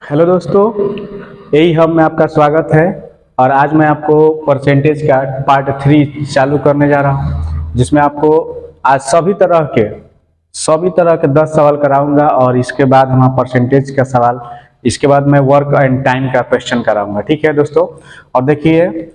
Hello दोस्तों, यही hub में आपका स्वागत है। और आज मैं आपको परसेंटेज का पार्ट 3 चालू करने जा रहा हूं, जिसमें आपको आज सभी तरह के 10 सवाल कराऊंगा और इसके बाद हम परसेंटेज का सवाल, इसके बाद मैं वर्क एंड टाइम का क्वेश्चन कराऊंगा। ठीक है दोस्तों। और देखिए,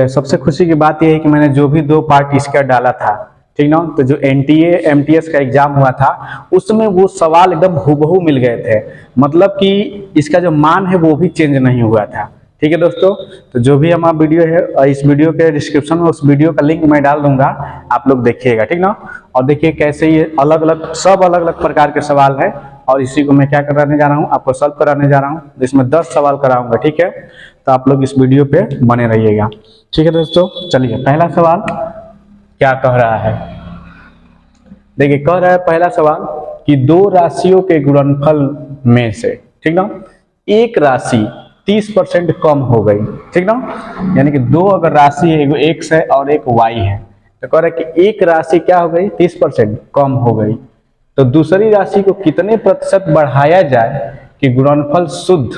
सबसे खुशी की बात यह है कि मैंने जो भी 2 पार्ट इसका डाला था, ठीक ना, तो जो एनटीए एमटीएस का एग्जाम हुआ था उसमें वो सवाल एकदम हूबहू मिल गए थे। मतलब कि इसका जो मान है वो भी चेंज नहीं हुआ था। ठीक है दोस्तों। तो जो भी हमारा वीडियो है, इस वीडियो के डिस्क्रिप्शन में उस वीडियो का लिंक मैं डाल दूंगा, आप लोग देखिएगा। ठीक ना। और देखिए कैसे ये अलग अलग प्रकार के सवाल है और इसी को मैं क्या कराने जा रहा हूँ, आपको सॉल्व कराने जा रहा हूँ। इसमें 10 सवाल कराऊंगा। ठीक है, तो आप लोग इस वीडियो पे बने रहिएगा। ठीक है दोस्तों, चलिए पहला सवाल क्या कह रहा है। देखिए, कह रहा है पहला सवाल कि 2 राशियों के गुणनफल में से, ठीक ना, एक राशि 30% कम हो गई। ठीक ना, यानी कि 2 अगर राशि है, एगो x है और एक y है, तो कह रहा है कि एक राशि क्या हो गई, 30% कम हो गई। तो दूसरी राशि को कितने प्रतिशत बढ़ाया जाए कि गुणनफल शुद्ध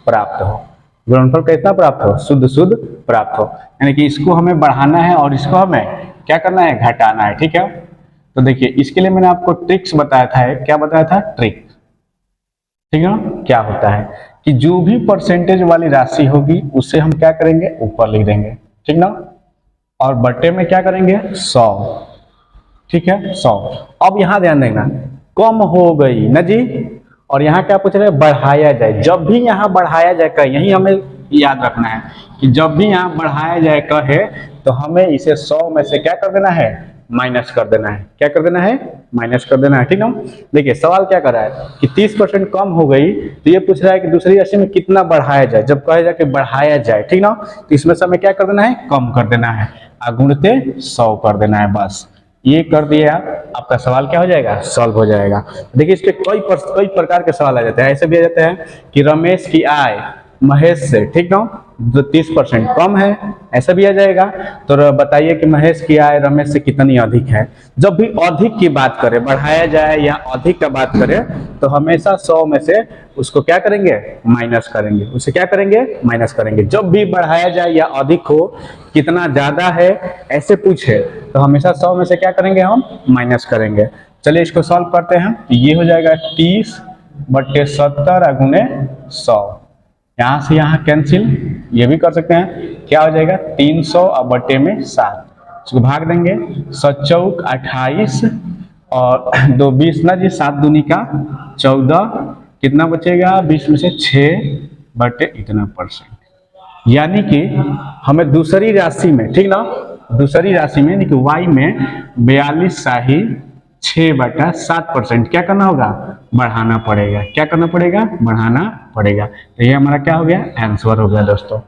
प्राप्त हो। गुणनफल कितना प्राप्त हो, शुद्ध प्राप्त हो। यानी कि इसको हमें बढ़ाना है और इसको हमें क्या करना है, घटाना है। ठीक है। तो देखिए, इसके लिए मैंने आपको ट्रिक्स बताया था। क्या बताया था, ट्रिक। ठीक है। क्या होता है कि जो भी परसेंटेज वाली राशि होगी उसे हम क्या करेंगे, ऊपर लिख देंगे। ठीक ना। और बटे में क्या करेंगे, 100। ठीक है, 100। अब यहां ध्यान देना, कम हो गई ना जी। और यहाँ क्या पूछ रहे हैं, बढ़ाया जाए। जब भी यहाँ बढ़ाया जाए कहे, यही हमें याद रखना है कि जब भी यहाँ बढ़ाया जाए कहे तो हमें इसे 100 में से क्या कर देना है, माइनस कर देना है। क्या कर देना है, माइनस कर देना है। ठीक ना। देखिए सवाल क्या कर रहा है कि 30% कम हो गई, तो ये पूछ रहा है कि दूसरी राशि में कितना बढ़ाया जाए। जब कहे जाए कि बढ़ाया जाए, ठीक ना, तो इसमें से हमें क्या कर देना है, कम कर देना है, गुणते 100 कर देना है। बस ये कर दिया, आपका सवाल क्या हो जाएगा, सॉल्व हो जाएगा। देखिए, इसके कई प्रकार के सवाल आ जाते हैं। ऐसे भी आ जाते हैं कि रमेश की आय महेश से, ठीक ना, जो 30% कम है, ऐसा भी आ जाएगा। तो बताइए कि महेश की आय रमेश से कितनी अधिक है। जब भी अधिक की बात करें, बढ़ाया जाए या अधिक का बात करें, तो हमेशा 100 में से उसको क्या करेंगे, माइनस करेंगे। उसे क्या करेंगे, माइनस करेंगे। जब भी बढ़ाया जाए या अधिक हो, कितना ज्यादा है ऐसे पूछे, तो हमेशा 100 में से क्या करेंगे, हम माइनस करेंगे। चलिए इसको सॉल्व करते हैं। तो ये हो जाएगा 30/70 गुणे 100। यहाँ से यहाँ कैंसिल, ये भी कर सकते हैं। क्या हो जाएगा, 300 और बटे में 7, इसको भाग देंगे। 7 चौक 28 और 2 20 ना जी, 7 दूनी का 14, कितना बचेगा, 20 में से 6 बटे इतना परसेंट। यानी कि हमें दूसरी राशि में, ठीक ना, दूसरी राशि में यानी कि y में 42/6/7% क्या करना होगा, बढ़ाना पड़ेगा। क्या करना पड़ेगा, बढ़ाना पड़ेगा। तो ये हमारा क्या हो गया, आंसर हो गया दोस्तों।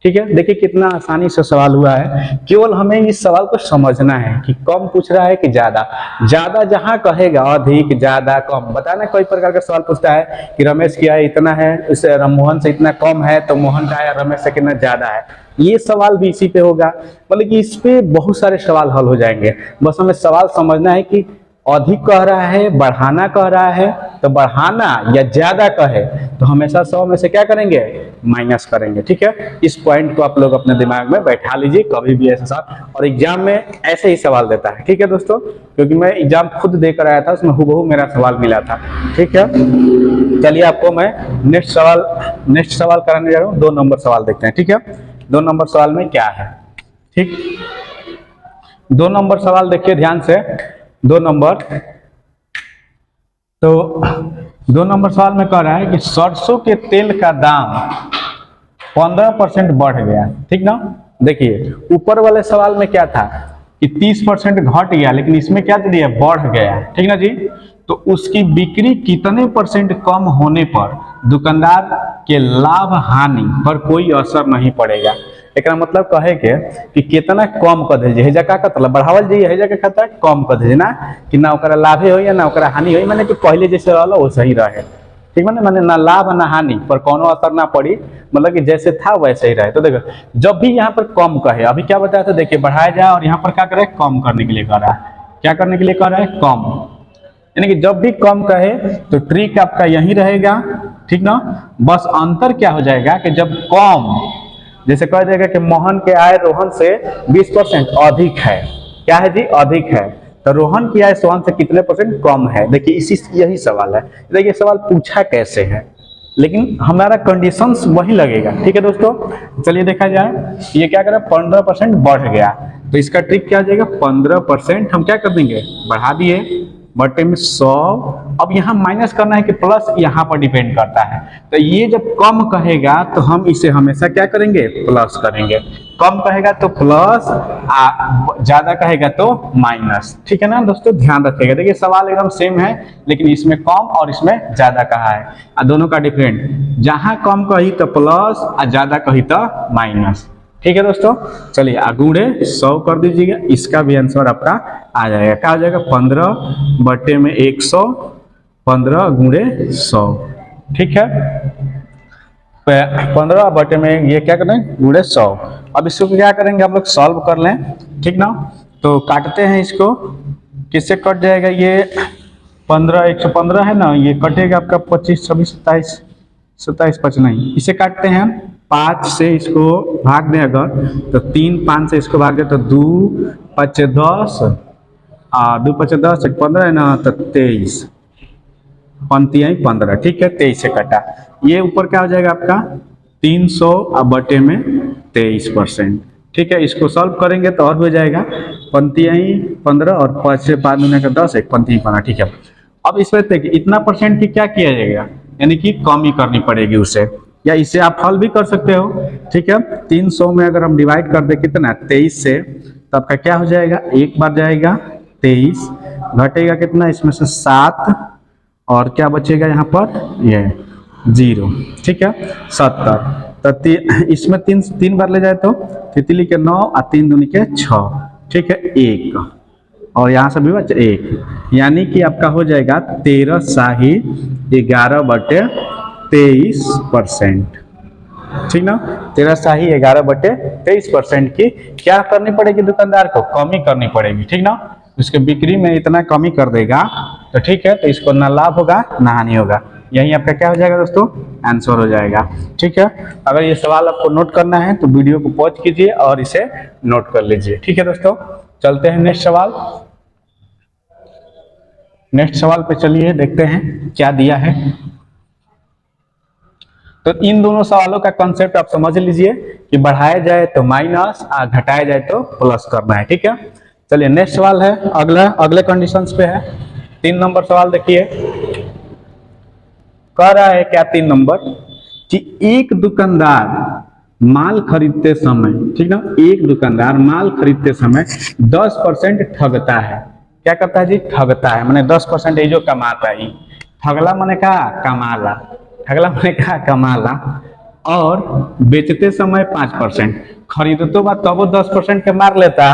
ठीक है। देखिए कितना आसानी से सवाल हुआ है। केवल हमें इस सवाल को समझना है कि कम पूछ रहा है कि ज्यादा। ज्यादा जहां कहेगा, अधिक ज्यादा कम बताना। कई प्रकार का सवाल पूछता है कि रमेश की आय इतना है, इस मोहन से इतना कम है, तो मोहन का आय रमेश से कितना ज्यादा है। ये सवाल भी इसी पे होगा। मतलब कि इस पे बहुत सारे सवाल हल हो जाएंगे। बस हमें सवाल समझना है कि अधिक कह रहा है, बढ़ाना कह रहा है, तो बढ़ाना या ज्यादा कहे तो हमेशा 100 में से क्या करेंगे, माइनस करेंगे। ठीक है। इस पॉइंट को आप लोग अपने दिमाग में बैठा लीजिए। कभी भी ऐसा सवाल, और एग्जाम में ऐसे ही सवाल देता है। ठीक है दोस्तों, क्योंकि मैं एग्जाम खुद देकर आया था, उसमें हूबहू मेरा सवाल मिला था। ठीक है। चलिए आपको मैं नेक्स्ट सवाल कराने जा रहा हूँ। 2 नंबर सवाल देखते हैं। ठीक है। 2 नंबर सवाल में क्या है, ठीक, 2 नंबर सवाल देखिए ध्यान से। 2 नंबर, तो 2 नंबर सवाल में कह रहा है कि सरसों के तेल का दाम 15% बढ़ गया। ठीक ना। देखिए ऊपर वाले सवाल में क्या था कि 30% घट गया, लेकिन इसमें क्या दे दिया, बढ़ गया। ठीक ना जी। तो उसकी बिक्री कितने % कम होने पर दुकानदार के लाभ हानि पर कोई असर नहीं पड़ेगा। एक मतलब कहे के कि कितना कम कर दीजिए, हेजा का मतलब बढ़ावल जाइए, हेजा के खाता कम कर दीजिए ना, कि ना ओकरा लाभे हो या ना ओकरा हानि हो, माने कि पहले जैसे रहा वो सही रहे। ठीक है। माने ना लाभ ना हानि पर कोनो असर ना पड़ी, मतलब कि जैसे था वैसे ही रहे। तो देखो जब भी यहाँ पर कम कहे, अभी क्या बताया था, देखिए बढ़ाया जाए और यहाँ पर क्या करे, कम करने के लिए कह रहा है। क्या करने के लिए कह रहा है, कम। यानी कि जब भी कम कहे तो ट्रिक आपका यही रहेगा ठीक ना। बस अंतर क्या हो जाएगा कि जब कम, जैसे कह देगा कि मोहन के आय रोहन से 20% अधिक है, क्या है जी, अधिक है, तो रोहन की आय सोहन से कितने परसेंट कम है। देखिए इसी यही सवाल है। देखिए सवाल पूछा कैसे है, लेकिन हमारा कंडीशंस वही लगेगा। ठीक है दोस्तों, चलिए देखा जाए। ये क्या करें, 15% बढ़ गया, तो इसका ट्रिक क्या हो जाएगा, 15% हम क्या कर देंगे, बढ़ा दिए, बटे में 100। अब यहाँ माइनस करना है कि प्लस, यहाँ पर डिपेंड करता है। तो ये जब कम कहेगा तो हम इसे हमेशा क्या करेंगे, प्लस करेंगे। कम कहेगा तो प्लस, ज्यादा कहेगा तो माइनस। ठीक है ना दोस्तों, ध्यान रखिएगा। देखिए सवाल एकदम सेम है, लेकिन इसमें कम और इसमें ज्यादा कहा है, दोनों का डिफरेंट। जहां कम कही तो प्लस और ज्यादा कही तो माइनस। ठीक है दोस्तों, चलिए अगूढ़े 100 कर दीजिएगा, इसका भी आंसर आपका आ जाएगा। क्या हो जाएगा, 15 बटे में 100, 15 गुणे 100। ठीक है, 15 बटे में ये क्या करें, गुणे 100। अब इसको क्या करेंगे, हम लोग सॉल्व कर लें। ठीक ना, तो काटते हैं इसको, किससे कट जाएगा, ये 15 115 है ना, ये कटेगा आपका 25 26 27 27 5 नहीं, इसे काटते हैं 5 से इसको भाग दें अगर, तो 3 5 से इसको भाग दें तो 2 5 10, 2 5 10 1 15 है ना, तो 23 पंक्तियाँ 15। ठीक है, 23 से कटा, ये ऊपर क्या हो जाएगा आपका 300 बटे में 23%। ठीक है, इसको सॉल्व करेंगे तो और हो जाएगा, पंक्तियाँ 15 और 5 से 5 दूनी का 10, एक पंक्ति 15। ठीक है, अब इसमें देखिए इतना परसेंट की क्या किया जाएगा, यानी कि कमी करनी पड़ेगी उसे, या इसे आप हल भी कर सकते हो। ठीक है, 300 में अगर हम डिवाइड कर दे कितना, 23 से, तो आपका क्या हो जाएगा, एक बार जाएगा 23, घटेगा कितना इसमें से 7, और क्या बचेगा यहाँ पर, ये 0। ठीक है, 70, तो इसमें 3 बार ले जाए तो तितली के 9 और 3 दूनी के 6। ठीक है, 1, और यहाँ से भी बच 1, यानी कि आपका हो जाएगा 13 शाही 11 बटे 23%। ठीक ना, 13 शाही 11 बटे 23% की क्या करनी पड़ेगी, दुकानदार को कमी करनी पड़ेगी। ठीक ना, उसके बिक्री में इतना कमी कर देगा, तो ठीक है, तो इसको ना लाभ होगा ना हानि होगा। यही आपका क्या हो जाएगा दोस्तों, आंसर हो जाएगा। ठीक है, अगर ये सवाल आपको नोट करना है तो वीडियो को पॉज कीजिए और इसे नोट कर लीजिए। ठीक है दोस्तों, चलते हैं नेक्स्ट सवाल। नेक्स्ट सवाल पे चलिए, देखते हैं क्या दिया है। तो इन दोनों सवालों का कॉन्सेप्ट आप समझ लीजिए कि बढ़ाया जाए तो माइनस और घटाया जाए तो प्लस करना है। ठीक है, चलिए नेक्स्ट सवाल है, अगले कंडीशंस पे है। 3 नंबर सवाल देखिए, कह रहा है क्या 3 नंबर, कि एक दुकानदार माल खरीदते समय, ठीक ना, एक दुकानदार माल खरीदते समय 10% ठगता है। क्या करता है जी, ठगता है, माने 10% जो कमाता है। ठगला माने क्या, कमाला, ठगला माने क्या, कमाला। और बेचते समय 5%, खरीदतो बा तब वो 10% के मार लेता,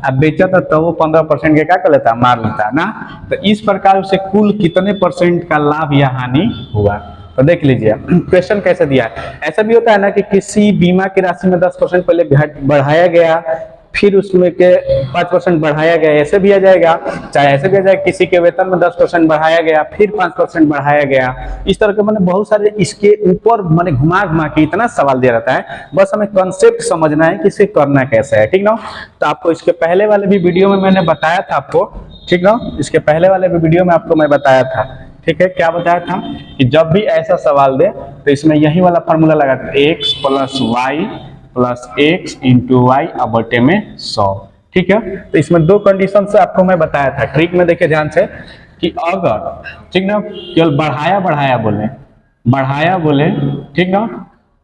अब बेचा था तब वो 15% के क्या कर लेता, मार लेता ना। तो इस प्रकार उसे कुल कितने परसेंट का लाभ या हानि हुआ। तो देख लीजिए क्वेश्चन कैसे दिया है। ऐसा भी होता है ना कि किसी बीमा की राशि में 10% पहले बढ़ाया गया, फिर उसमें के 5% बढ़ाया गया, ऐसे भी आ जाएगा। चाहे ऐसे भी आ जाएगा, किसी के वेतन में 10% बढ़ाया गया, फिर 5% बढ़ाया गया। इस तरह के मैंने बहुत सारे इसके ऊपर मैंने घुमा घुमा के इतना सवाल दिया रहता है, बस हमें कॉन्सेप्ट समझना है कि इसे करना कैसे है। ठीक ना, तो आपको इसके पहले वाले भी वीडियो में मैंने बताया था आपको। ठीक ना, इसके पहले वाले भी वीडियो में आपको मैं बताया था। ठीक है, क्या बताया था कि जब भी ऐसा सवाल दे तो इसमें यही वाला फॉर्मूला लगाते, x plus Y plus X into Y बटे में 100। ठीक है, तो इसमें 2 कंडीशन से आपको मैं बताया था। ट्रिक में देखिए ध्यान से कि अगर, ठीक ना, केवल बढ़ाया बोले, बढ़ाया बोले, ठीक ना,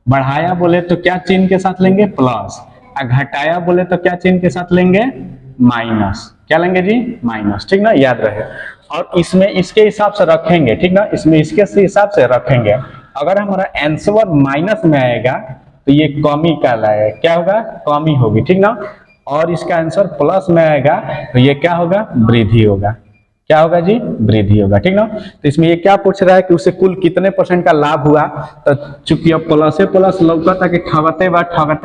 बढ़ाया बोले तो क्या चिन्ह के साथ लेंगे, प्लस, और घटाया बोले तो क्या चिन्ह के साथ लेंगे, माइनस। क्या लेंगे जी, माइनस। ठीक ना, याद रहे। और इसमें इसके हिसाब से रखेंगे, ठीक ना, इसमें इसके हिसाब से रखेंगे। अगर हमारा आंसर माइनस में आएगा तो ये कमी कहलाएगा, क्या होगा, कमी होगी। ठीक ना, और इसका आंसर प्लस में आएगा तो ये क्या होगा, वृद्धि होगा। क्या होगा जी, वृद्धि होगा। ठीक ना, तो इसमें ये क्या पूछ रहा है कि उसे कुल कितने % का लाभ हुआ। तो चूंकि अब प्लस प्लस लौकता कि ठगते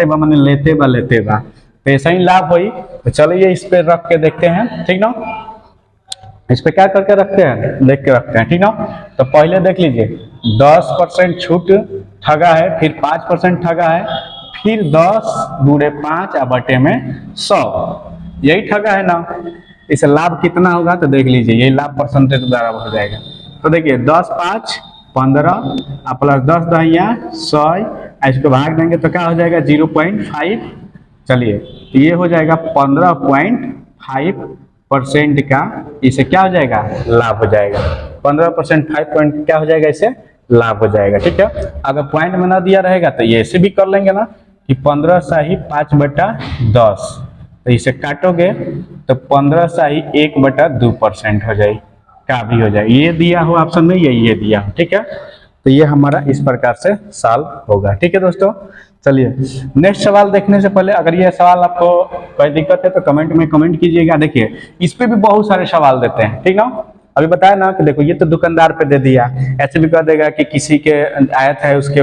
बा माने लेते बा, तो ऐसा ही लाभ हुई। तो चलिए इस पे रख के देखते हैं। ठीक ना, इस पे क्या करके रखते हैं, देख के रखते हैं। ठीक ना, तो पहले देख लीजिए 10% छूट ठगा है, फिर 5% ठगा है, फिर 10 गुणे 5/100, यही ठगा है ना। इसे लाभ कितना होगा तो देख लीजिए, यही लाभ परसेंटेज द्वारा हो जाएगा। तो देखिए 10 5 15 प्लस 10 दहिया 100, इसको भाग देंगे तो क्या हो जाएगा 0.5। चलिए ये हो जाएगा 15.5% का, इसे क्या हो जाएगा लाभ हो जाएगा। 15% 5 पॉइंट क्या हो जाएगा, इसे लाभ हो जाएगा। ठीक है, अगर पॉइंट में ना दिया रहेगा तो ये ऐसे भी कर लेंगे ना कि 15 शाही 5/10, तो इसे काटोगे तो 15 शाही 1/2% हो जाएगी, का भी हो जाएगा। ये दिया हो ऑप्शन में, ये दिया हो। ठीक है, तो ये हमारा इस प्रकार से सॉल्व होगा। ठीक है दोस्तों, चलिए नेक्स्ट सवाल देखने से पहले अगर ये सवाल आपको कोई दिक्कत है तो कमेंट में कमेंट कीजिएगा। देखिए इस पे भी बहुत सारे सवाल देते हैं, ठीक ना। अभी बताया ना कि देखो ये तो दुकानदार पे दे दिया, ऐसे भी कर देगा कि किसी के आयत है उसके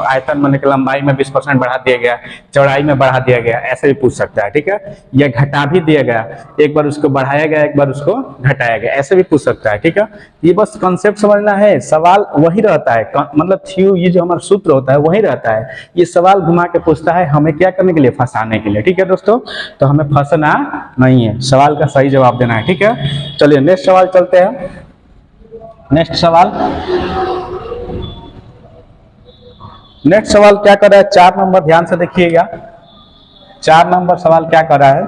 आयतन में की लंबाई में 20% बढ़ा दिया गया, चौड़ाई में बढ़ा दिया गया, ऐसे भी पूछ सकता है। ठीक है, या घटा भी दिया गया, एक बार उसको बढ़ाया गया एक बार उसको घटाया गया, ऐसे भी पूछ सकता है। ठीक है, ये बस कॉन्सेप्ट समझना है, सवाल वही रहता है, मतलब ये जो हमारा सूत्र होता है वही रहता है। ये सवाल घुमा के पूछता है हमें क्या करने के लिए, फंसाने के लिए। ठीक है दोस्तों, तो हमें फंसना नहीं है, सवाल का सही जवाब देना है। ठीक है, चलिए नेक्स्ट सवाल चलते हैं। नेक्स्ट सवाल क्या कर रहा है, 4 नंबर, ध्यान से देखिएगा। 4 नंबर सवाल क्या कर रहा है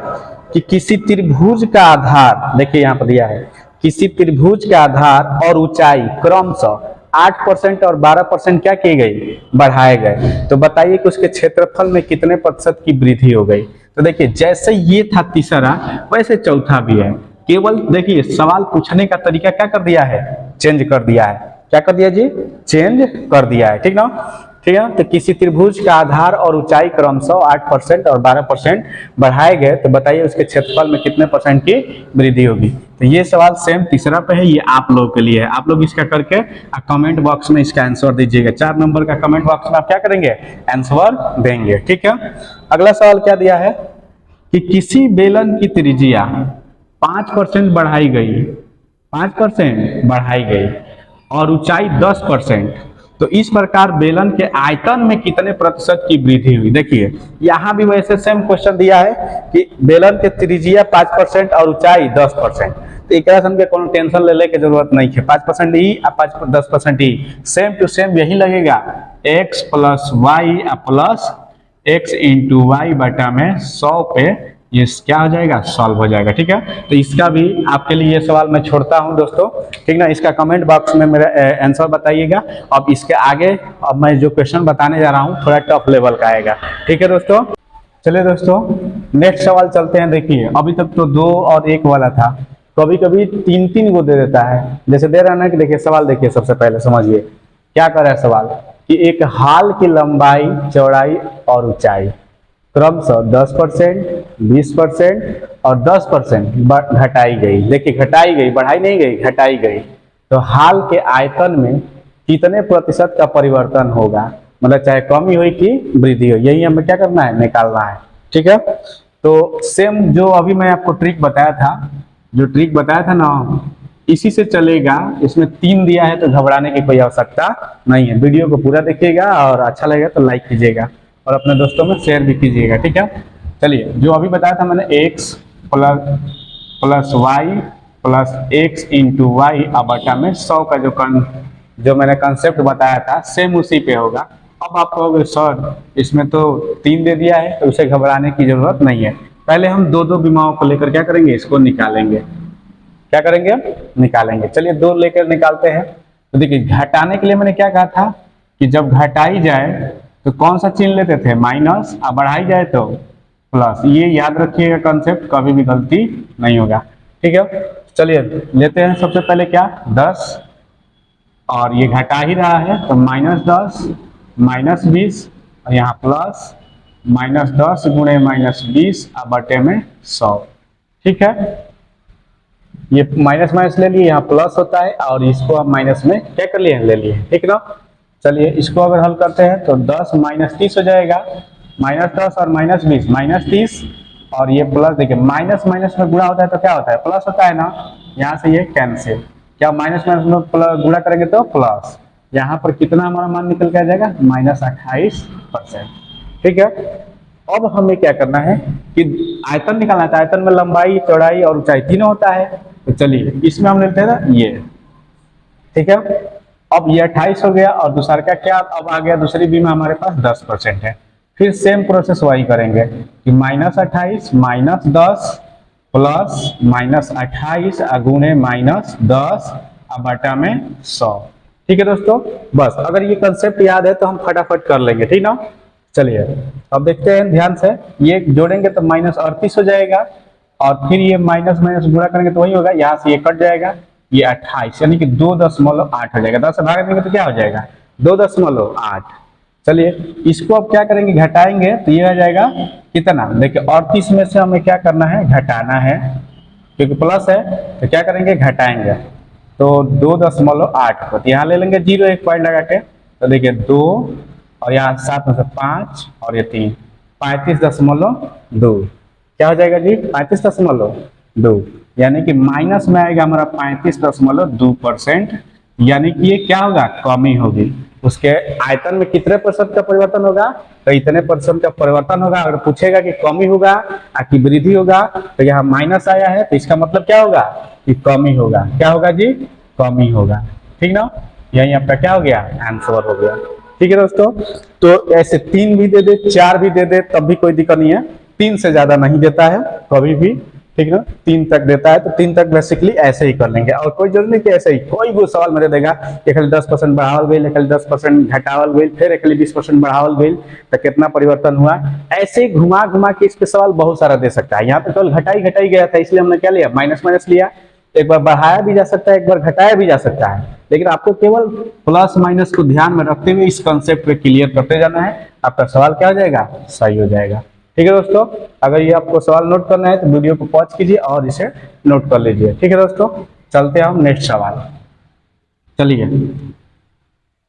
कि किसी त्रिभुज का आधार, देखिए यहां पर दिया है, किसी त्रिभुज का आधार और ऊंचाई क्रमशः 8% और 12% क्या की गई, बढ़ाए गए। तो बताइए कि उसके क्षेत्रफल में कितने प्रतिशत की वृद्धि हो गई। तो देखिए जैसे ये था तीसरा, वैसे चौथा भी है। केवल देखिए सवाल पूछने का तरीका क्या कर दिया है, चेंज कर दिया है। क्या कर दिया जी, चेंज कर दिया है। ठीक ना, ठीक है। तो किसी त्रिभुज का आधार और ऊंचाई क्रमशः 8% और 12% बढ़ाए गए, तो बताइए उसके क्षेत्रफल में कितने % की वृद्धि होगी। तो ये सवाल सेम तीसरा पे है, ये आप लोगों के लिए है। आप लोग इसका करके कमेंट बॉक्स में इसका आंसर दीजिएगा। 4 नंबर का कमेंट बॉक्स में आप क्या करेंगे, आंसर देंगे। ठीक है, अगला सवाल क्या दिया है कि किसी बेलन की त्रिज्या 5% बढ़ाई गई, 5% बढ़ाई गई और ऊंचाई 10%, तो इस प्रकार बेलन के आयतन में कितने प्रतिशत की वृद्धि हुई। देखिए यहां भी वैसे सेम क्वेश्चन दिया है कि बेलन के त्रिज्या 5% और ऊंचाई 10%, तो एक हमके कोनो टेंशन ले के जरूरत नहीं है। 5% ही 10% ही सेम टू सेम यही लगेगा, x + y + x × y बटा में 100 पे ये क्या हो जाएगा, सॉल्व हो जाएगा। ठीक है, तो इसका भी आपके लिए ये सवाल मैं छोड़ता हूं दोस्तों। ठीक ना, इसका कमेंट बॉक्स में मेरा आंसर बताइएगा। अब इसके आगे अब मैं जो क्वेश्चन बताने जा रहा हूं थोड़ा टफ लेवल का आएगा। ठीक है दोस्तों, चलिए दोस्तों नेक्स्ट सवाल चलते हैं। देखिए अभी तक तो 2 और 1 वाला था, कभी कभी 3-3 को दे देता है। जैसे दे रहा है ना कि देखिए सवाल देखिए, सबसे पहले समझिए क्या कर रहा है सवाल कि एक हाल की लंबाई, चौड़ाई और ऊंचाई क्रमशः 10%, 20% और 10% घटाई गई। देखिए घटाई गई, बढ़ाई नहीं गई, घटाई गई। तो हाल के आयतन में कितने प्रतिशत का परिवर्तन होगा, मतलब चाहे कमी हुई कि वृद्धि हो, यही हमें क्या करना है, निकालना है। ठीक है, तो सेम जो अभी मैं आपको ट्रिक बताया था, ना, इसी से चलेगा। इसमें 3 दिया है तो घबराने की कोई आवश्यकता नहीं है। वीडियो को पूरा देखिएगा और अच्छा लगेगा तो लाइक कीजिएगा और अपने दोस्तों में शेयर भी कीजिएगा। ठीक है, चलिए जो अभी बताया था मैंने, x + y + x × y बटा में 100 का जो मैंने कंसेप्ट बताया था सेम उसी पे होगा। अब आप कहोगे सर इसमें तो 3 दे दिया है, तो उसे घबराने की जरूरत नहीं है। पहले हम 2-2 विमाओं को लेकर क्या करेंगे, इसको निकालेंगे। क्या करेंगे, निकालेंगे। चलिए 2 लेकर निकालते हैं। तो देखिए घटाने के लिए मैंने क्या कहा था कि जब घटाई जाए तो कौन सा चिन्ह लेते थे, माइनस, और बढ़ाई जाए तो प्लस। ये याद रखिएगा कंसेप्ट, कभी भी गलती नहीं होगा। ठीक है, चलिए लेते हैं सबसे पहले क्या, 10, और ये घटा ही रहा है तो -10 -20 और यहाँ प्लस -10 गुणे -20 बटे में 100। ठीक है, ये माइनस माइनस ले लिए, यहाँ प्लस होता है और इसको आप माइनस में क्या कर लिए, ले लिए। ठीक ना, चलिए इसको अगर हल करते हैं तो 10 - 30 हो जाएगा, -10 और -20 -30, और ये प्लस, देखिए माइनस माइनस में गुणा होता है तो क्या होता है, प्लस होता है ना। यहाँ से ये कैंसिल, क्या माइनस माइनस में गुणा करेंगे तो प्लस, यहाँ पर कितना हमारा मान निकल के आ जाएगा, -28%। ठीक है, अब हमें क्या करना है कि आयतन निकालना है। आयतन में लंबाई, चौड़ाई और ऊंचाई तीनों होता है। तो चलिए इसमें हम लेते हैं ना ये, ठीक है। अब ये 28 हो गया और दूसरा का क्या अब आ गया, दूसरी बी में हमारे पास 10% है। फिर सेम प्रोसेस वही करेंगे कि -28 -10 प्लस -28 गुणे -10 बटा में 100। ठीक है दोस्तों, बस अगर ये कंसेप्ट याद है तो हम फटाफट कर लेंगे, ठीक ना। चलिए अब देखते हैं ध्यान से, ये जोड़ेंगे तो -38 हो जाएगा और फिर ये माइनस माइनस गुणा करेंगे तो वही होगा, यहाँ से ये कट जाएगा, ये 28 यानी कि 2.8 हो जाएगा। 10 से भाग देंगे तो क्या हो जाएगा, 2.8। चलिए इसको अब क्या करेंगे, घटाएंगे तो ये आ जाएगा कितना, देखिए 38 में से हमें क्या करना है, घटाना है, क्योंकि प्लस है तो क्या करेंगे, घटाएंगे। तो 2.8 को यहाँ ले लेंगे 0 एक पॉइंट लगा के, तो देखिए 2 और यहाँ 7 में से 5 और ये 3, 35.2 क्या हो जाएगा जी, 35.2, यानी कि माइनस में आएगा हमारा 35.2%, यानी कि ये क्या होगा, कमी होगी। उसके आयतन में कितने % का परिवर्तन होगा, तो इतने % का परिवर्तन होगा। अगर पूछेगा कि कमी होगा कि वृद्धि होगा, तो यहाँ माइनस आया है तो इसका मतलब क्या होगा कि कमी होगा। क्या होगा जी, कमी होगा, ठीक ना। यही आपका क्या हो गया, आंसर हो गया। ठीक है दोस्तों, तो ऐसे 3 भी दे दे, 4 भी दे दे, तब भी कोई दिक्कत नहीं है। 3 से ज्यादा नहीं देता है कभी भी, ठीक ना। 3 तक देता है तो 3 तक बेसिकली ऐसे ही कर लेंगे, और कोई जरूरी नहीं कि ऐसे ही कोई भी सवाल मेरे देगा कि खाली 10% बढ़ावल गई, खाली 10% घटावल गई, फिर खाली 20% बढ़ावल गई, तो कितना परिवर्तन हुआ। ऐसे ही घुमा घुमा के इस पे सवाल बहुत सारा दे सकता है। यहाँ पे केवल घटाई घटाई गया था, इसलिए हमने क्या लिया, माइनस माइनस लिया। एक बार बढ़ाया भी जा सकता है, एक बार घटाया भी जा सकता है, लेकिन आपको केवल प्लस माइनस को ध्यान में रखते हुए इस कंसेप्ट पे क्लियर करते जाना है, आपका सवाल क्या हो जाएगा, सही हो जाएगा। ठीक है दोस्तों, अगर ये आपको सवाल नोट करना है तो वीडियो को पॉज कीजिए और इसे नोट कर लीजिए। ठीक है दोस्तों, चलते हैं हम नेक्स्ट सवाल। चलिए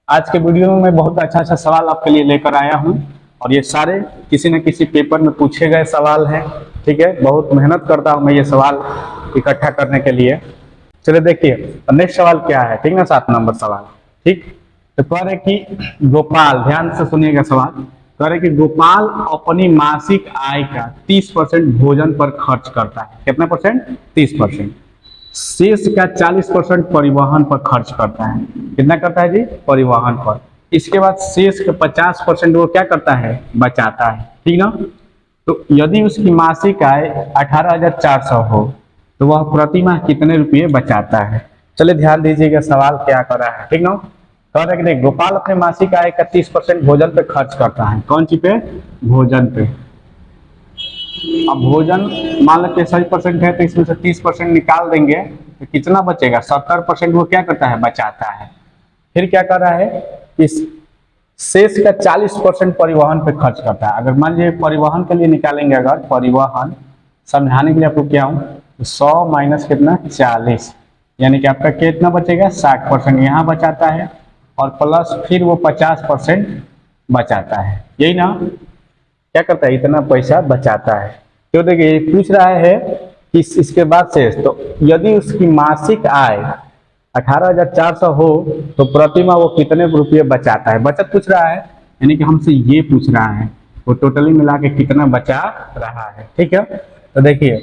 आज के वीडियो में मैं बहुत अच्छा सवाल आपके लिए लेकर आया हूं, और ये सारे किसी न किसी पेपर में पूछे गए सवाल हैं। ठीक है, बहुत मेहनत करता हूं मैं ये सवाल इकट्ठा करने के लिए। चलिए देखिए नेक्स्ट सवाल क्या है, ठीक ना, 7 नंबर सवाल। ठीक, तो कह रहे कि गोपाल, ध्यान से सुनिएगा सवाल, कह रहे कि गोपाल अपनी मासिक आय का 30% भोजन पर खर्च करता है। कितना परसेंट, 30%। शेष का 40% परिवहन पर खर्च करता है। कितना करता है जी, परिवहन पर। इसके बाद शेष का 50% वो क्या करता है, बचाता है। ठीक ना, तो यदि उसकी मासिक आय 18,400 हो तो वह प्रति माह कितने रुपये बचाता है। चलिए ध्यान दीजिएगा सवाल क्या कर रहा है, ठीक ना। कह रहे कि गोपाल अपने मासिक आय का 30% भोजन पे खर्च करता है। कौन सी पे, भोजन पे। अब भोजन मान लो कि 100% है तो इसमें से 30% निकाल देंगे तो कितना बचेगा, 70% वो क्या करता है, बचाता है। फिर क्या कर रहा है, इस शेष का 40% परिवहन पे खर्च करता है। अगर मान लीजिए परिवहन के लिए निकालेंगे, अगर परिवहन समझाने के लिए आपको क्या हूँ, 100 माइनस कितना, 40, यानी कि आपका कितना बचेगा, 60% यहाँ बचाता है, और प्लस फिर वो 50% बचाता है। यही ना, क्या करता है, इतना पैसा बचाता है। तो देखिए पूछ रहा है कि इसके बाद शेष, तो यदि उसकी मासिक आय 18,400 हो तो प्रति माह वो कितने रुपये बचाता है, बचत पूछ रहा है, यानी कि हमसे ये पूछ रहा है वो टोटली मिला के कितना बचा रहा है। ठीक है, तो देखिए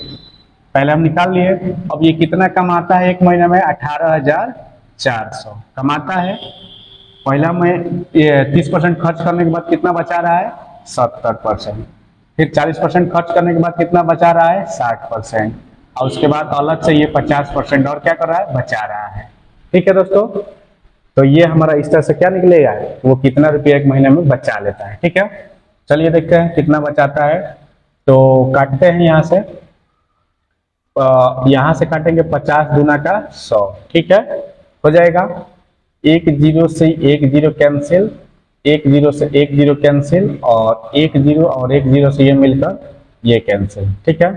पहले हम निकाल लिए। अब ये कितना कमाता है एक महीने में, 18,400 कमाता है। पहला में 30% खर्च करने के बाद कितना बचा रहा है, 70%। फिर 40% खर्च करने के बाद कितना बचा रहा है, 60%, और उसके बाद अलग से ये 50% और क्या कर रहा है, बचा रहा है। ठीक है दोस्तों, तो ये हमारा इस तरह से क्या निकलेगा, वो कितना रुपया एक महीने में बचा लेता है। ठीक है, चलिए देखते हैं कितना बचाता है। तो काटते हैं यहाँ से, यहाँ से काटेंगे 50 दूना का 100। ठीक है, हो जाएगा। 1 0 से 1 0 कैंसिल, 1 0 से 1 0 कैंसिल, और 1 0 और 1 0 से ये मिलकर ये कैंसिल। ठीक है,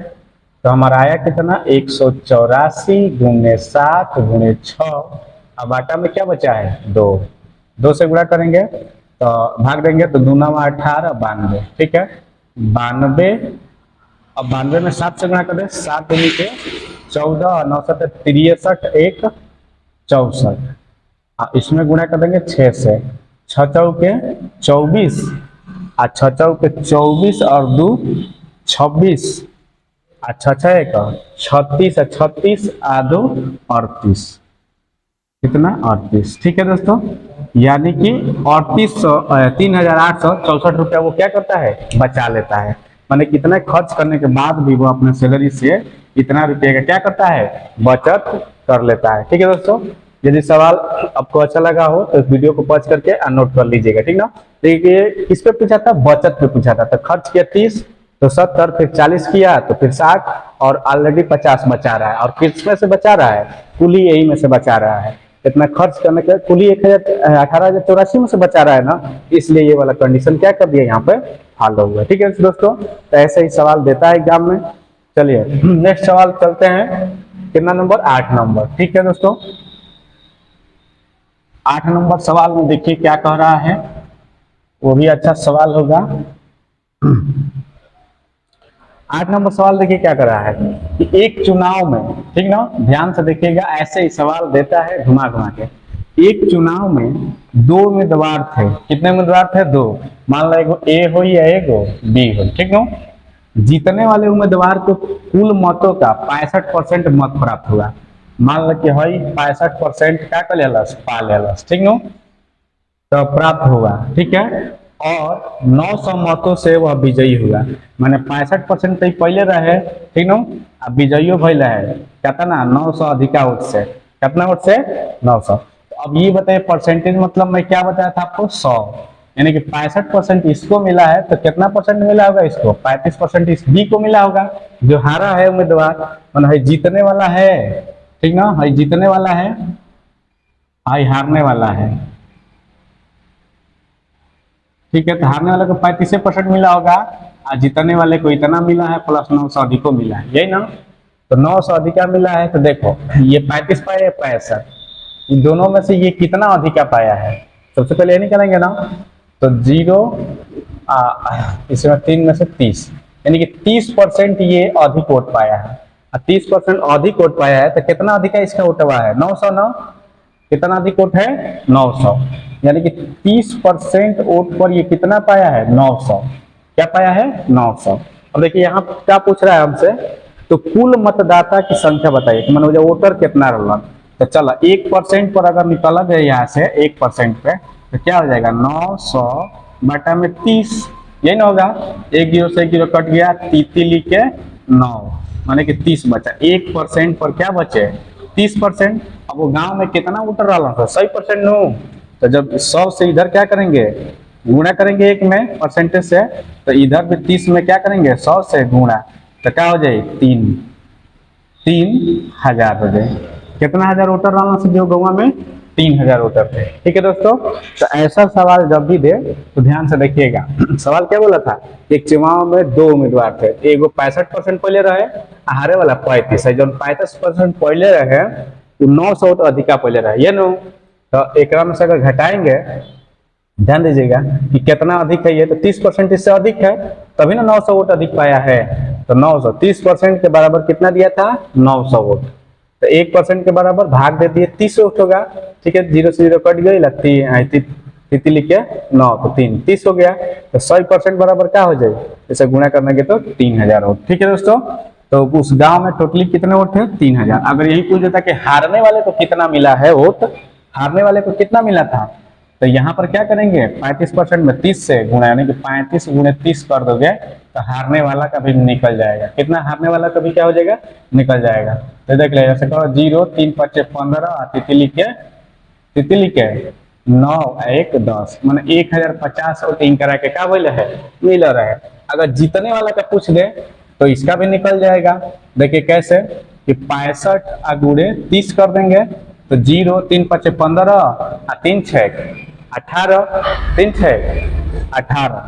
तो हमारा आया कितना, 184 गुणे 7 गुणे 6, अब आटा में क्या बचा है, 2 से गुणा करेंगे तो भाग देंगे तो दूना 18, 92। ठीक है, 92, अब 92 में 7 से गुणा करें, 7 दूनी के 14 और 9 63, 1 64, इसमें गुणा कर देंगे 6 से, 6 चौके 24, और 6 चौके 24 और 2 26, और 6 6 एक 36, 36 और 2 38, कितना 38। ठीक है दोस्तों, यानी कि 3864 रुपया वो क्या करता है, बचा लेता है। माने कितना खर्च करने के बाद भी वो अपने सैलरी से इतना रुपये का क्या करता है, बचत कर लेता है। ठीक है दोस्तों, यदि सवाल आपको अच्छा लगा हो तो इस वीडियो को पॉज करके नोट कर लीजिएगा, ठीक ना। देखिए किस पे पूछा था, बचत पे पूछा था। तो खर्च किया 30, तो 70, फिर 40 किया, तो फिर 60, और ऑलरेडी 50 बचा रहा है। और किस में से बचा रहा है, कुल ही यही में से बचा रहा है। इतना खर्च करने के कुल ही 18,084 में से बचा रहा है ना, इसलिए ये वाला कंडीशन क्या कर दिया यहाँ पे फॉलो हुआ। ठीक है दोस्तों, तो ऐसे ही सवाल देता है एग्जाम में। चलिए नेक्स्ट सवाल चलते हैं, कितना नंबर, 8 नंबर। ठीक है दोस्तों, 8 नंबर सवाल में देखिए क्या कह रहा है, वो भी अच्छा सवाल होगा। 8 नंबर सवाल देखिए क्या कर रहा है कि एक चुनाव में, ठीक ना, ध्यान से देखिएगा, ऐसे ही सवाल देता है घुमा घुमा के। एक चुनाव में 2 उम्मीदवार थे, कितने उम्मीदवार थे, 2। मान लो एगो ए हो या एगो बी हो, ठीक ना। जीतने वाले उम्मीदवार को कुल मतों का 65% मत प्राप्त हुआ। मान लो कि हई 65% क्या कर लेलस, पा लेलस, ठीक ना, तो प्राप्त हुआ। ठीक है, और 900 मतों से वह विजयी हुआ। माने 65% तो पहले रहे, ठीक ना, अब विजयी भइल है कितना, 900 अधिका वोट से, कितना वोट से, 900। तो अब ये बताइए परसेंटेज, मतलब मैं क्या बताया था आपको, 100, यानी कि 65% इसको मिला है, तो कितना परसेंट मिला होगा इसको, 35% इस बी को मिला होगा, जो हारा है उम्मीदवार, मतलब जीतने वाला है, ठीक ना, है जीतने वाला है, हाई हारने वाला है। ठीक है, तो हारने वाले को 35% मिला होगा, और जीतने वाले को इतना मिला है, प्लस 900 अधिको मिला है, यही ना। तो 900 अधिका मिला है, तो देखो ये 35 पाया या 65, इन दोनों में से ये कितना अधिका पाया है, सबसे पहले ये नहीं करेंगे ना। तो 0, इसमें 3 में से 30, यानी कि 30% ये अधिक वोट पाया है, और 30% अधिक वोट पाया है, तो कितना अधिका इसका वोट हुआ है, 900 ना। कितना अधिक वोट है, 900, यानी कि 30% वोट पर ये कितना पाया है, 900। क्या पाया है, 900। अब देखिए यहाँ क्या पूछ रहा है हमसे, तो कुल मतदाता की संख्या बताइए, कि मतलब वोटर कितना रहा। तो चलो 1% पर अगर निकला जाए यहाँ से 1% पे, तो क्या हो जाएगा, 900 बटा में 30, यही ना होगा। 1 0 से 1 0 कट गया, 33 लिख के 9, माने कि 30 बचा। 1% पर क्या बचे, 30%। अब वो गांव में कितना वोटर रहा था, 100% नो। तो जब 100 से इधर क्या करेंगे, गुणा करेंगे 1 में परसेंटेज से, तो इधर भी 30 में क्या करेंगे, 100 से गुणा, तो क्या हो जाए, 3000 हो जाए। कितना हजार वोटर रहा से जो गाँव में, 3000 वोटर थे। ठीक है दोस्तों, तो ऐसा सवाल जब भी दे तो ध्यान से देखिएगा। सवाल क्या बोला था, एक चुनाव में 2 उम्मीदवार थे, एगो 65% पहले रहे, हारे वाला 35 है, जो 35% पहले रहे 900 वोट अधिका पहले रहे, ये नो। तो एक में से अगर घटाएंगे, ध्यान दीजिएगा कि कितना अधिक है, ये तो 30% इससे अधिक है, तभी ना 900 वोट अधिक पाया है। तो 900 30% के बराबर कितना दिया था, 900 वोट। तो 1% के बराबर भाग दे दिए, 30 वोट होगा। ठीक है, 0 से 0 कट गई, लगती लिख के 9, तो 3 30 हो गया। तो 100% बराबर क्या हो जाए, इसे गुणा करने के तो 3000 वोट। ठीक है दोस्तों, तो उस गांव में टोटली कितने वोट है, 3000। अगर यही पूछ देता कि हारने वाले को कितना मिला है वोट, हारने वाले को कितना मिला था, तो यहाँ पर क्या करेंगे, 35% में 30 से गुणा, यानी कि 35 गुणे 30 कर दोगे, तो हारने वाला का भी निकल जाएगा। कितना हारने वाला का भी क्या हो जाएगा, निकल जाएगा। तो देख ले, जैसे कहो 0 3 5 15, तितली के 9 1 10, मैंने 1050 वोटिंग करा के क्या बोले है, मिल रहा है। अगर जीतने वाला का पूछ दे तो इसका भी निकल जाएगा। देखिए कैसे, कि 65 गुणे 30 कर देंगे, तो 0 3 5 15, 3 6 18, 3 6 18,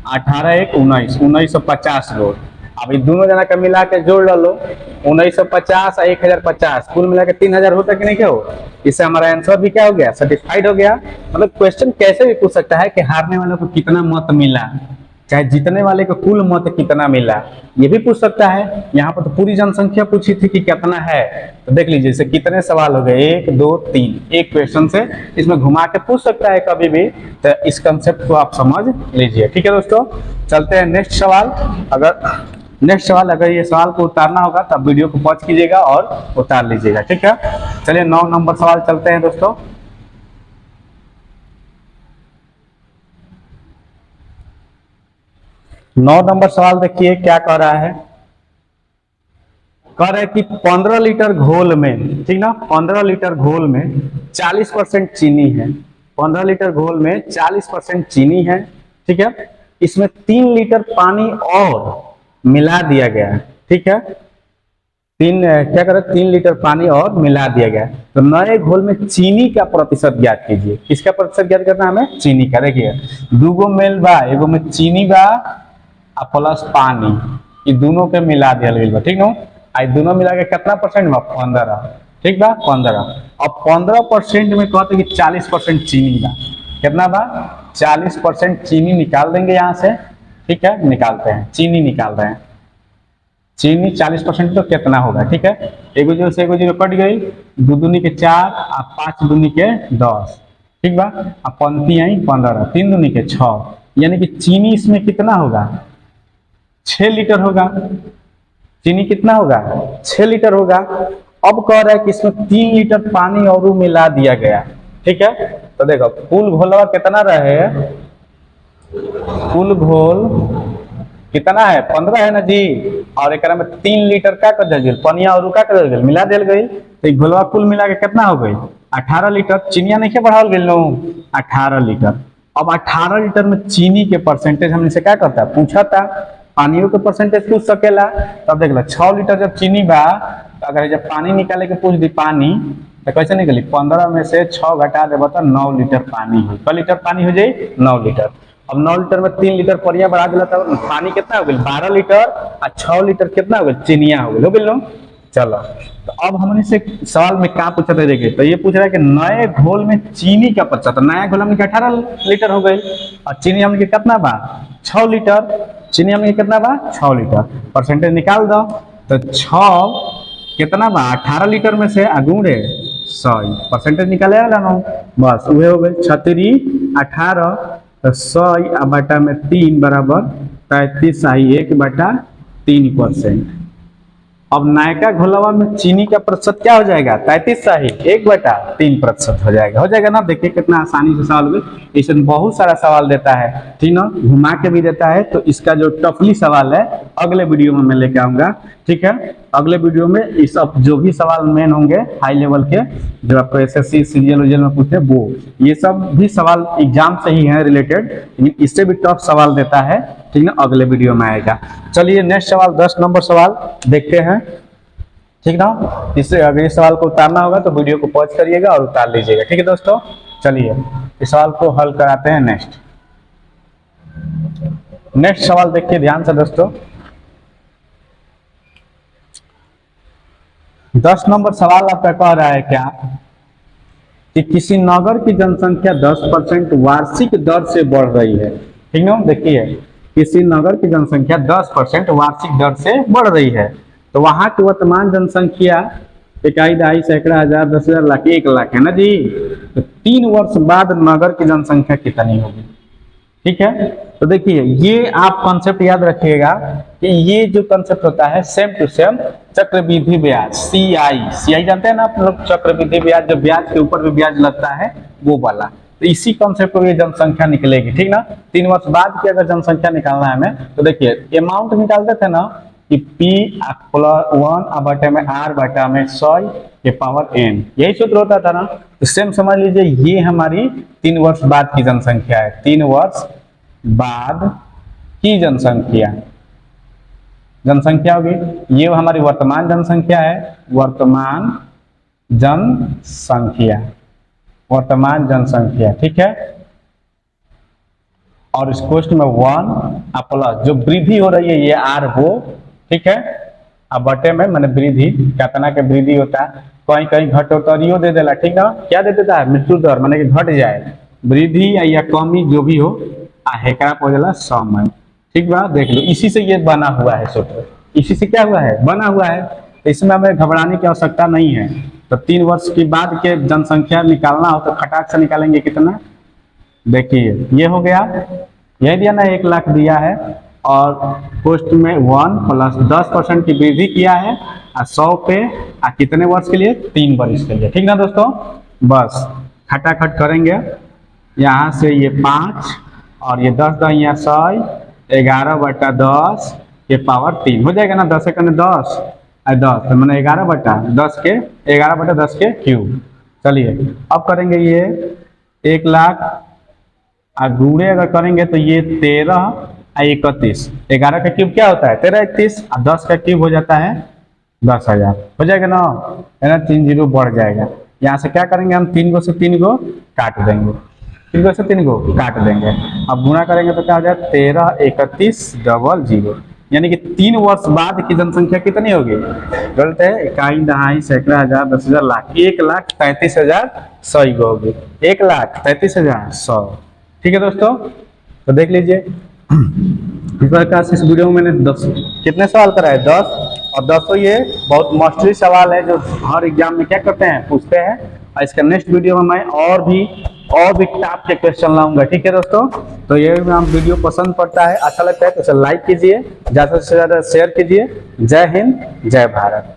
18 1 19, 1950 वोट। अब ये दोनों जना का मिला के जोड़ लो, 1950 और 1050, कुल मिला के 3000 होता कि नहीं, क्या हो। इससे हमारा आंसर भी क्या हो गया, सेटिस्फाइड हो गया। मतलब क्वेश्चन कैसे भी पूछ सकता है कि हारने वालों को कितना मत मिला, चाहे जीतने वाले को कुल मत कितना मिला ये भी पूछ सकता है। यहाँ पर तो पूरी जनसंख्या पूछी थी कि कितना है, तो देख लीजिए इसे कितने सवाल हो गए, 1 2 3, एक क्वेश्चन से इसमें घुमा के पूछ सकता है कभी भी। तो इस कंसेप्ट को आप समझ लीजिए। ठीक है दोस्तों, चलते हैं नेक्स्ट सवाल। अगर ये सवाल को उतारना होगा तब वीडियो को पॉज कीजिएगा और उतार लीजिएगा। ठीक है, चलिए 9 नंबर सवाल चलते हैं दोस्तों। 9 नंबर सवाल देखिए क्या कह रहा है। कह रहा है कि 15 लीटर घोल में, ठीक ना, 15 लीटर घोल में 40% चीनी है। 15 लीटर घोल में 40% चीनी है। ठीक है, इसमें 3 लीटर पानी और मिला दिया गया है। ठीक है, क्या कर 3 लीटर पानी और मिला दिया गया। तो नए घोल में चीनी का प्रतिशत ज्ञात कीजिए। किसका प्रतिशत ज्ञात करना है हमें? चीनी का। देखिए 2 गो मेल बा, एगो में चीनी बा प्लस पानी, ये दोनों के मिला दिया गया बा। ठीक ना, आई दोनों मिला के कितना परसेंट बा? 15। ठीक बा, 15। अब 15% में कहते कि 40% चीनी बा। कितना बा? 40% चीनी निकाल देंगे यहाँ से। ठीक है, निकालते हैं, चीनी निकाल रहे हैं। चीनी 40% तो कितना होगा? ठीक है, एगो जीरो से एगो जीरो कट गई, 2 दूनी के 4 और 5 दूनी के 10। ठीक बा, अब पंक्ति आई 15, 3 दूनी के 6, यानी कि चीनी इसमें कितना होगा? 6 लीटर होगा। चीनी कितना होगा? 6 लीटर होगा। अब कह रहा है कि इसमें 3 लीटर पानी और मिला दिया गया। ठीक है, तो देखो कुल घोलवा कितना रहे, कुल घोल कितना है? 15 है ना जी, और एक में 3 लीटर का कर दिल, पनिया और का कर दिल, मिला दिल गई। तो घोलवा कुल मिला के कितना हो गई? 18 लीटर। चीनिया नहीं बढ़ाल गई लो, 18 लीटर। अब 18 लीटर में चीनी के परसेंटेज हमने से क्या करता है? पूछा था। पानियों के परसेंटेज पूछ सकेला। तब देख लो 6 लीटर जब चीनी बा, तो अगर जब पानी निकाले के पूछ दी पानी, तो कैसे निकली? 15 में से 6 घटा देव तो 9 लीटर पानी हो। क लीटर पानी हो जाए? 9 लीटर। अब 9 लीटर में 3 लीटर परिया बढ़ा दिला तब पानी कितना हो गई? 12 लीटर। और 6 लीटर कितना हो गई? चीनिया हो गई। हो गई। चलो, तो अब हमने से सवाल में क्या पूछा था, देखिए तो ये पूछ रहा है कि नए घोल में चीनी का प्रतिशत। नया घोल हमने 18 लीटर हो गई और चीनी हमने कितना बा? 6 लीटर। चीनी हमने कितना बा? 6 लीटर। परसेंटेज निकाल दो, तो 6 कितना बा? 18 लीटर में से अगुणे 100, परसेंटेज निकाले ना, बस वही हो गई 36 18, तो 100 बटा में 3 बराबर 33 1/3%। अब नायका घोलवा में चीनी का प्रतिशत क्या हो जाएगा? 33 1/3% हो जाएगा ना। देखिए कितना आसानी से सवाल हुए। इसमें बहुत सारा सवाल देता है, ठीक ना, घुमा के भी देता है। तो इसका जो टफली सवाल है अगले वीडियो में मैं लेके आऊंगा। ठीक है, अगले वीडियो में इस अब जो भी सवाल मेन होंगे हाई लेवल के, जो आपको एसएससी सीरियल में पूछते हैं, वो ये सब भी सवाल एग्जाम से ही है रिलेटेड, लेकिन इससे भी टफ सवाल देता है। ठीक है, अगले वीडियो में आएगा। चलिए नेक्स्ट सवाल 10 नंबर सवाल देखते हैं। ठीक ना, इससे अगर इस सवाल को उतारना होगा तो वीडियो को पॉज करिएगा और उतार लीजिएगा। ठीक है दोस्तों, चलिए इस सवाल को हल कराते हैं। नेक्स्ट सवाल देखिए ध्यान से दोस्तों। 10 नंबर सवाल आपका कह रहा है क्या कि किसी नगर की जनसंख्या 10% वार्षिक दर से बढ़ रही है। ठीक ना, देखिए किसी नगर की जनसंख्या 10% वार्षिक दर से बढ़ रही है, तो वहां की वर्तमान जनसंख्या इकाई, दहाई, सैकड़ा, हजार, 10,000, लाख, 1 लाख है ना जी। तो 3 वर्ष बाद नगर की जनसंख्या कितनी होगी? ठीक है, तो देखिए ये आप कॉन्सेप्ट याद रखिएगा कि ये जो कॉन्सेप्ट होता है सेम टू सेम चक्रवृद्धि ब्याज, सीआई जानते हैं ना आप लोग, चक्रवृद्धि ब्याज, जो ब्याज के ऊपर भी ब्याज लगता है वो वाला। तो इसी कॉन्सेप्ट पर ये जनसंख्या निकलेगी। ठीक ना, 3 वर्ष बाद की अगर जनसंख्या निकालना है हमें, तो देखिए अमाउंट निकालते थे ना कि P+1 में R बटा में 100 के पावर n, यही सूत्र होता था ना। तो सेम समझ लीजिए ये हमारी 3 वर्ष बाद की जनसंख्या है। 3 वर्ष बाद की जनसंख्या होगी, ये हमारी वर्तमान जनसंख्या है। वर्तमान जनसंख्या, ठीक है। और इस क्वेश्चन में 1 प्लस जो वृद्धि हो रही है ये R हो, ठीक है। अब बटे में मैंने वृद्धि, कितना के वृद्धि होता है, कहीं कहीं घटोत्तरियो दे देला। ठीक है, क्या दे देता है? मृत्यु दर, माने कि घट जाए, वृद्धि या कमी जो भी हो, हेकरा पड़ जाला समय। ठीक बा, देख लो इसी से ये बना हुआ है सूत्र, इसी से क्या हुआ है, बना हुआ है। तो इसमें हमें घबराने की आवश्यकता नहीं है। तो 3 वर्ष के बाद के जनसंख्या निकालना हो तो खटाक से निकालेंगे कितना, देखिए ये हो गया, यही दिया ना 1 लाख दिया है, और पोस्ट में 1 प्लस 10% की वृद्धि किया है, और 100 पे कितने वर्ष के लिए, 3 वर्ष के लिए। ठीक ना दोस्तों, बस खटाखट करेंगे, यहाँ से ये 5 और ये 10 10 यहाँ 100, 11/10 के पावर 3 हो जाएगा ना, 10 एक 10 और 10 तो मैंने 11/10 के 11/10 के क्यूब। चलिए अब करेंगे ये 1 लाख, गुणे अगर करेंगे तो ये 13 और 31, 11 का क्यूब क्या होता है 13 31, और 10 का क्यूब हो जाता है 10,000, हो जाएगा ना, है ना, 3 जीरो बढ़ जाएगा। यहाँ से क्या करेंगे हम, 3 को से 3 को काट देंगे, 3 को से 3 को काट देंगे, अब गुणा करेंगे तो क्या हो जाएगा 13 31 00, यानी कि 3 वर्ष बाद की जनसंख्या कितनी होगी, गलत है, इकाई दहाई सैकड़ा हजार 10,000 लाख, 1,33,100 होगी, 1,33,100। ठीक है दोस्तों, तो देख लीजिए इस प्रकार से इस वीडियो में मैंने 10 कितने सवाल कराए, 10, और 10 ये बहुत मोस्टली सवाल है जो हर एग्जाम में क्या करते हैं, पूछते हैं। और इसका नेक्स्ट वीडियो में मैं और भी टाप के क्वेश्चन लाऊंगा। ठीक है दोस्तों, तो ये भी हम वीडियो पसंद पड़ता है, अच्छा लगता है तो इसे लाइक कीजिए, ज़्यादा से ज़्यादा शेयर कीजिए। जय हिंद, जय भारत।